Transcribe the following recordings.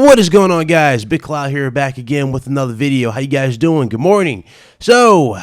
What is going on, guys? Big Cloud here, back again with another video. How you guys doing? Good morning. So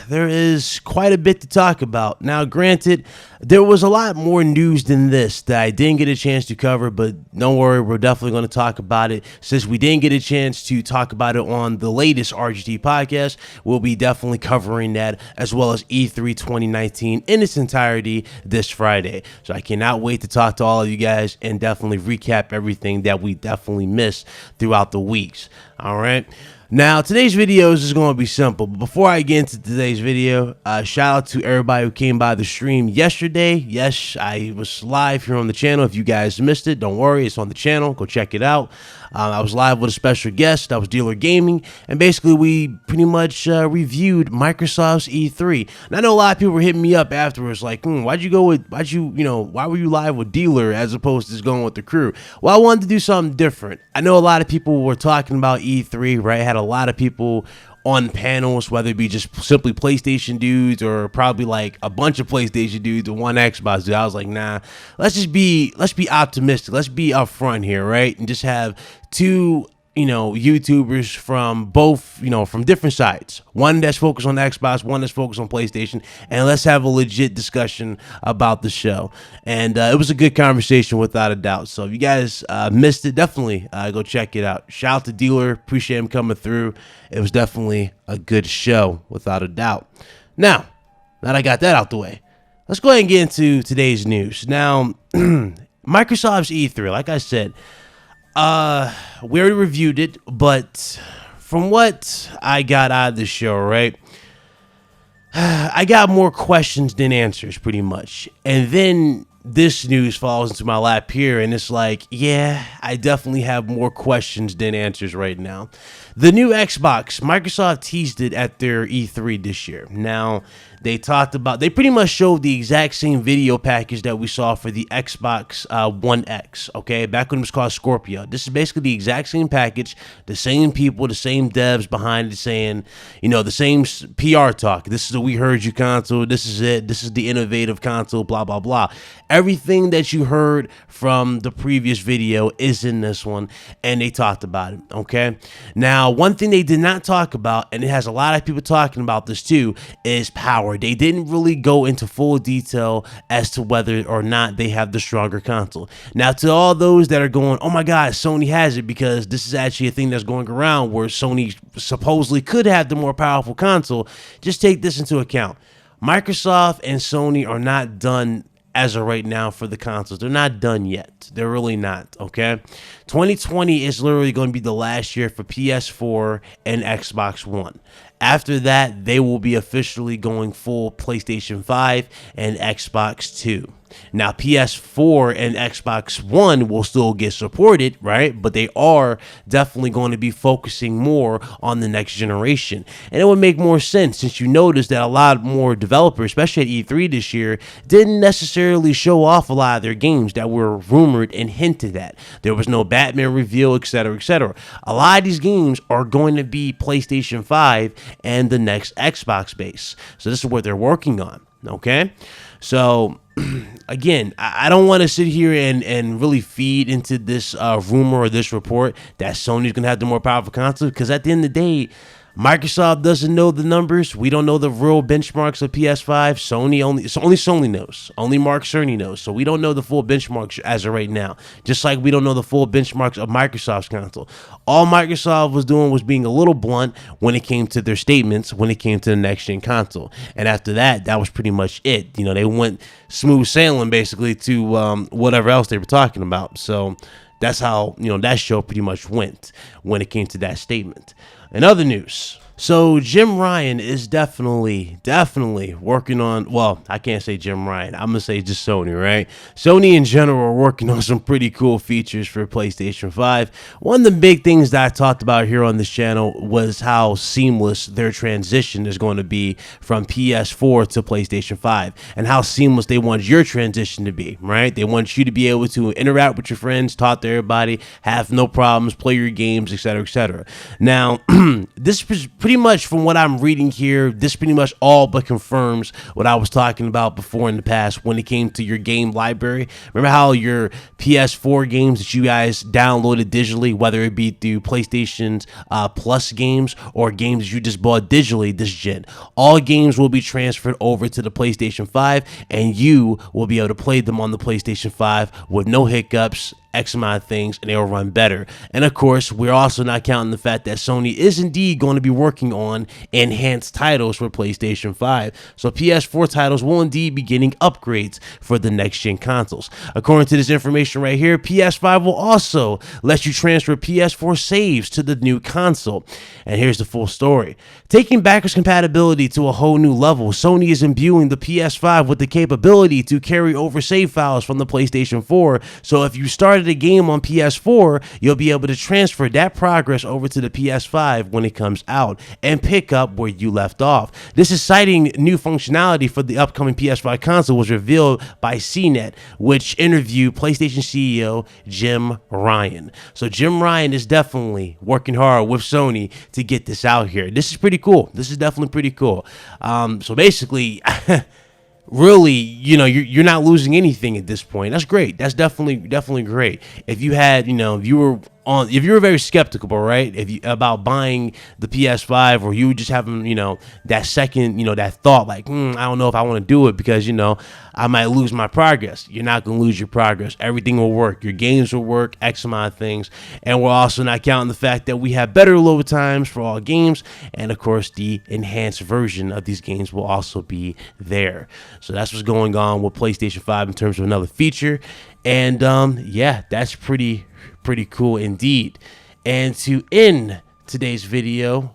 there is quite a bit to talk about. Now granted, there was a lot more news than this that I didn't get a chance to cover, but don't worry, we're definitely going to talk about it. Since we didn't get a chance to talk about it on the latest RGT podcast, we'll be definitely covering that, as well as E3 2019 in its entirety this Friday. So I cannot wait to talk to all of you guys and definitely recap everything that we definitely missed throughout the weeks. All right. Now, today's video is going to be simple. But before I get into today's video, shout out to everybody who came by the stream yesterday. Yes, I was live here on the channel. If you guys missed it, don't worry. It's on the channel. Go check it out. I was live with a special guest. That was Dealer Gaming. And basically, we pretty much reviewed Microsoft's E3. And I know a lot of people were hitting me up afterwards like, why were you live with Dealer as opposed to just going with the crew? Well, I wanted to do something different. I know a lot of people were talking about E3, right? I had a lot of people on panels, whether it be just simply PlayStation dudes or probably like a bunch of PlayStation dudes and one Xbox dude. I was like, nah, let's be optimistic. Let's be upfront here, right? And just have two YouTubers from both, from different sides. One that's focused on Xbox, one that's focused on PlayStation, and let's have a legit discussion about the show. And it was a good conversation without a doubt. So if you guys missed it, definitely go check it out. Shout out to Dealer. Appreciate him coming through. It was definitely a good show without a doubt. Now that I got that out the way, let's go ahead and get into today's news. Now, Microsoft's E3, like I said, we already reviewed it, but from what I got out of the show, right, I got more questions than answers pretty much. And then this news falls into my lap here, and it's like, yeah, I definitely have more questions than answers right now. The new Xbox, Microsoft teased it at their E3 this year. Now, they pretty much showed the exact same video package that we saw for the Xbox One X, okay? Back when it was called Scorpio. This is basically the exact same package, the same people, the same devs behind it saying, the same PR talk. This is a We Heard You console. This is it. This is the innovative console, blah, blah, blah. Everything that you heard from the previous video is in this one, and they talked about it, okay? Now, one thing they did not talk about, and it has a lot of people talking about this too, is power. They didn't really go into full detail as to whether or not they have the stronger console. Now, to all those that are going, oh my God, Sony has it, because this is actually a thing that's going around where Sony supposedly could have the more powerful console, just take this into account. Microsoft and Sony are not done as of right now for the consoles. They're not done yet. They're really not, okay? 2020 is literally going to be the last year for PS4 and Xbox One. After that, they will be officially going full PlayStation 5 and Xbox 2. Now, PS4 and Xbox One will still get supported, right? But they are definitely going to be focusing more on the next generation. And it would make more sense since you notice that a lot more developers, especially at E3 this year, didn't necessarily show off a lot of their games that were rumored and hinted at. There was no Batman reveal, etc., etc. A lot of these games are going to be PlayStation 5 and the next Xbox base. So this is what they're working on, okay? So again, I don't want to sit here and really feed into this rumor or this report that Sony's going to have the more powerful console, because at the end of the day, Microsoft doesn't know the numbers. We don't know the real benchmarks of PS5. Only Sony knows. Only Mark Cerny knows. So we don't know the full benchmarks as of right now. Just like we don't know the full benchmarks of Microsoft's console. All Microsoft was doing was being a little blunt when it came to their statements, when it came to the next-gen console. And after that, that was pretty much it. They went smooth sailing basically to whatever else they were talking about. So that's how, that show pretty much went when it came to that statement. In other news, so Jim Ryan is definitely working on, well, I can't say Jim Ryan, I'm gonna say just Sony, right? Sony in general are working on some pretty cool features for PlayStation 5. One of the big things that I talked about here on this channel was how seamless their transition is going to be from PS4 to PlayStation 5, and how seamless they want your transition to be, right? They want you to be able to interact with your friends, talk to everybody, have no problems, play your games, etc., etc. Now, this is pretty pretty much from what I'm reading here, this pretty much all but confirms what I was talking about before in the past when it came to your game library. Remember how your PS4 games that you guys downloaded digitally, whether it be through PlayStation's Plus games or games that you just bought digitally this gen, all games will be transferred over to the PlayStation 5, and you will be able to play them on the PlayStation 5 with no hiccups, X amount of things, and they'll run better. And of course, we're also not counting the fact that Sony is indeed going to be working on enhanced titles for PlayStation 5. So PS4 titles will indeed be getting upgrades for the next gen consoles. According to this information right here, PS5 will also let you transfer PS4 saves to the new console. And here's the full story. Taking backwards compatibility to a whole new level, Sony is imbuing the PS5 with the capability to carry over save files from the PlayStation 4. So if you started a game on PS4, you'll be able to transfer that progress over to the PS5 when it comes out and pick up where you left off. This exciting new functionality for the upcoming PS5 console was revealed by CNET, which interviewed PlayStation CEO Jim Ryan. So Jim Ryan is definitely working hard with Sony to get this out here. This is pretty cool. This is definitely pretty cool. So basically, really, you know, you're not losing anything at this point. That's great. That's definitely great. If you had, you know, if you were very skeptical, right, about buying the PS5, or you just having, you know, that second, you know, that thought like, I don't know if I want to do it because, you know, I might lose my progress. You're not going to lose your progress. Everything will work. Your games will work, X amount of things. And we're also not counting the fact that we have better load times for all games. And of course, the enhanced version of these games will also be there. So that's what's going on with PlayStation 5 in terms of another feature. And yeah, that's pretty cool indeed. And to end today's video,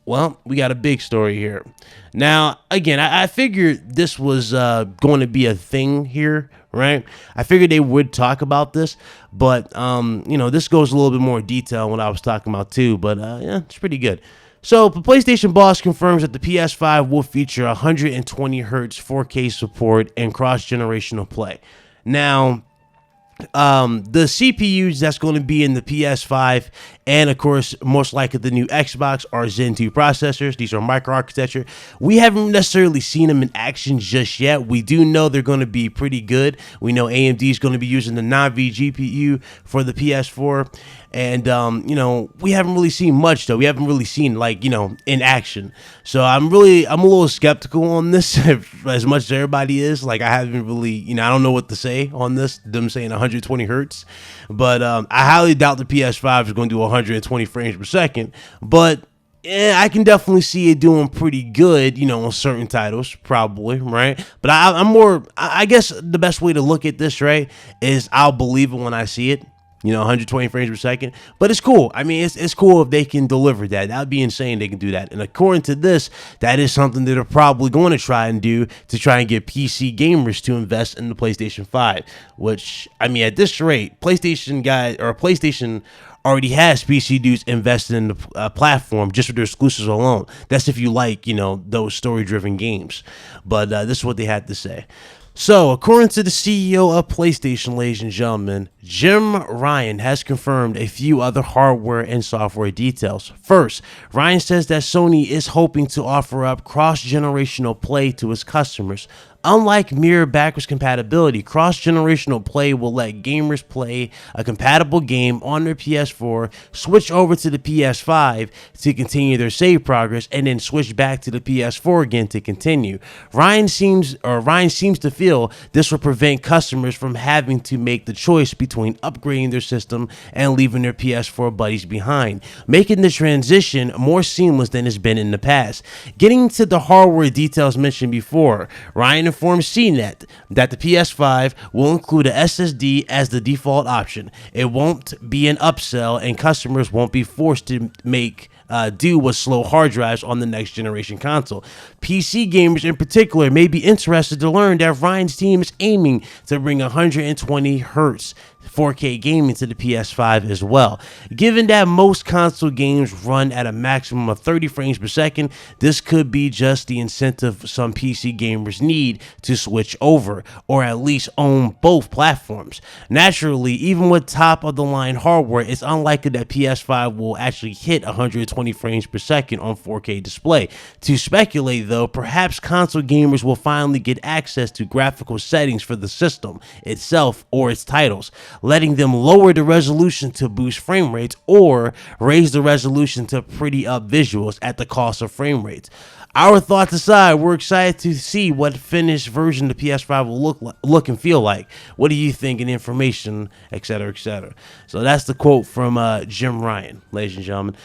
well, we got a big story here. Now, again, I figured this was going to be a thing here, right? I figured they would talk about this, but you know, this goes a little bit more detail in what I was talking about too. But yeah, it's pretty good. So, the PlayStation boss confirms that the PS5 will feature 120 Hz 4K support and cross-generational play. Now, the CPUs that's going to be in the PS5 and of course most likely the new Xbox are Zen 2 processors. These are microarchitecture. We haven't necessarily seen them in action just yet. We do know they're going to be pretty good. We know AMD is going to be using the Navi GPU for the PS4, and you know, we haven't really seen much though. We haven't really seen, like, you know, in action. So I'm a little skeptical on this as much as everybody is. Like, I haven't really, you know, I don't know what to say on this, them saying 120 hertz, but I highly doubt the PS5 is going to do 120 frames per second, but I can definitely see it doing pretty good, you know, on certain titles, probably, right? But I guess the best way to look at this, right, is I'll believe it when I see it. You know, 120 frames per second. But it's cool. I mean, it's cool if they can deliver that. That would be insane they can do that. And according to this, that is something that they're probably going to try and do to try and get PC gamers to invest in the PlayStation 5. Which, I mean, at this rate, PlayStation already has PC dudes invested in the platform just for their exclusives alone. That's if you like, you know, those story-driven games. But this is what they had to say. So, according to the CEO of PlayStation, ladies and gentlemen, Jim Ryan has confirmed a few other hardware and software details. First, Ryan says that Sony is hoping to offer up cross-generational play to its customers. Unlike mere backwards compatibility, cross-generational play will let gamers play a compatible game on their PS4, switch over to the PS5 to continue their save progress, and then switch back to the PS4 again to continue. Ryan seems to feel this will prevent customers from having to make the choice between upgrading their system and leaving their PS4 buddies behind, making the transition more seamless than it's been in the past. Getting to the hardware details mentioned before, Ryan informed CNET that the PS5 will include a SSD as the default option. It won't be an upsell, and customers won't be forced to make do with slow hard drives on the next generation console. PC gamers in particular may be interested to learn that Ryan's team is aiming to bring 120 Hz 4K gaming to the PS5 as well. Given that most console games run at a maximum of 30 frames per second, this could be just the incentive some PC gamers need to switch over, or at least own both platforms. Naturally, even with top-of-the-line hardware, it's unlikely that PS5 will actually hit 120 120 frames per second on 4K display. To speculate though, perhaps console gamers will finally get access to graphical settings for the system itself or its titles, letting them lower the resolution to boost frame rates or raise the resolution to pretty up visuals at the cost of frame rates. Our thoughts aside, we're excited to see what finished version of the PS5 will look and feel like. What do you think in information, etc., etc.? So that's the quote from Jim Ryan, ladies and gentlemen.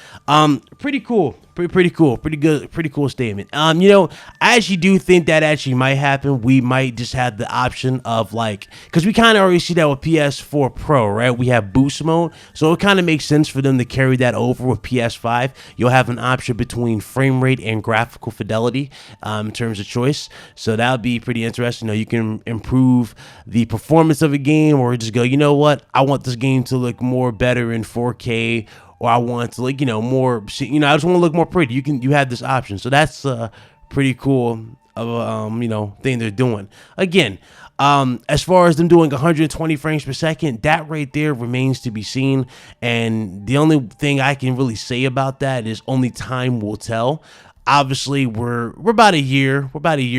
Pretty cool. Pretty cool. Pretty cool statement. You know, I actually do think that actually might happen. We might just have the option of like, because we kind of already see that with PS4 Pro, right? We have boost mode, so it kind of makes sense for them to carry that over with PS5. You'll have an option between frame rate and graphical fidelity in terms of choice, so that'll be pretty interesting. You know, you can improve the performance of a game, or just go, you know what, I want this game to look more better in 4K, or I want to, like, you know, more, you know, I just want to look more pretty. You have this option, so that's pretty cool of you know, thing they're doing. Again, as far as them doing 120 frames per second, that right there remains to be seen, and the only thing I can really say about that is only time will tell. Obviously, we're about a year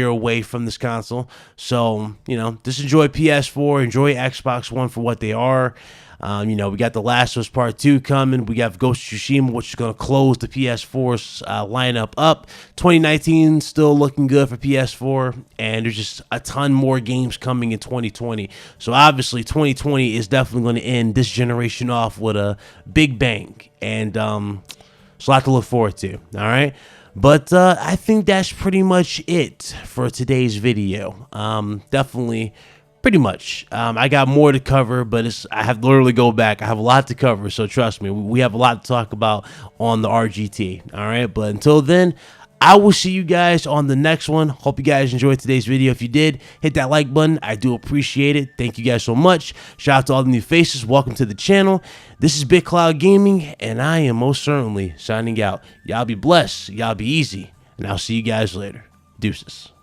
away from this console, so you know, just enjoy PS4, enjoy Xbox One for what they are. You know, we got The Last of Us Part 2 coming. We got Ghost of Tsushima, which is going to close the PS4's lineup up. 2019 still looking good for PS4, and there's just a ton more games coming in 2020. So obviously, 2020 is definitely going to end this generation off with a big bang, and it's a lot to look forward to. All right. But I think that's pretty much it for today's video. Definitely, pretty much. I got more to cover, but I have to literally go back. I have a lot to cover, so trust me, we have a lot to talk about on the RGT. All right, but until then, I will see you guys on the next one. Hope you guys enjoyed today's video. If you did, hit that like button. I do appreciate it. Thank you guys so much. Shout out to all the new faces. Welcome to the channel. This is Big Cloud Gaming, and I am most certainly signing out. Y'all be blessed. Y'all be easy, and I'll see you guys later. Deuces.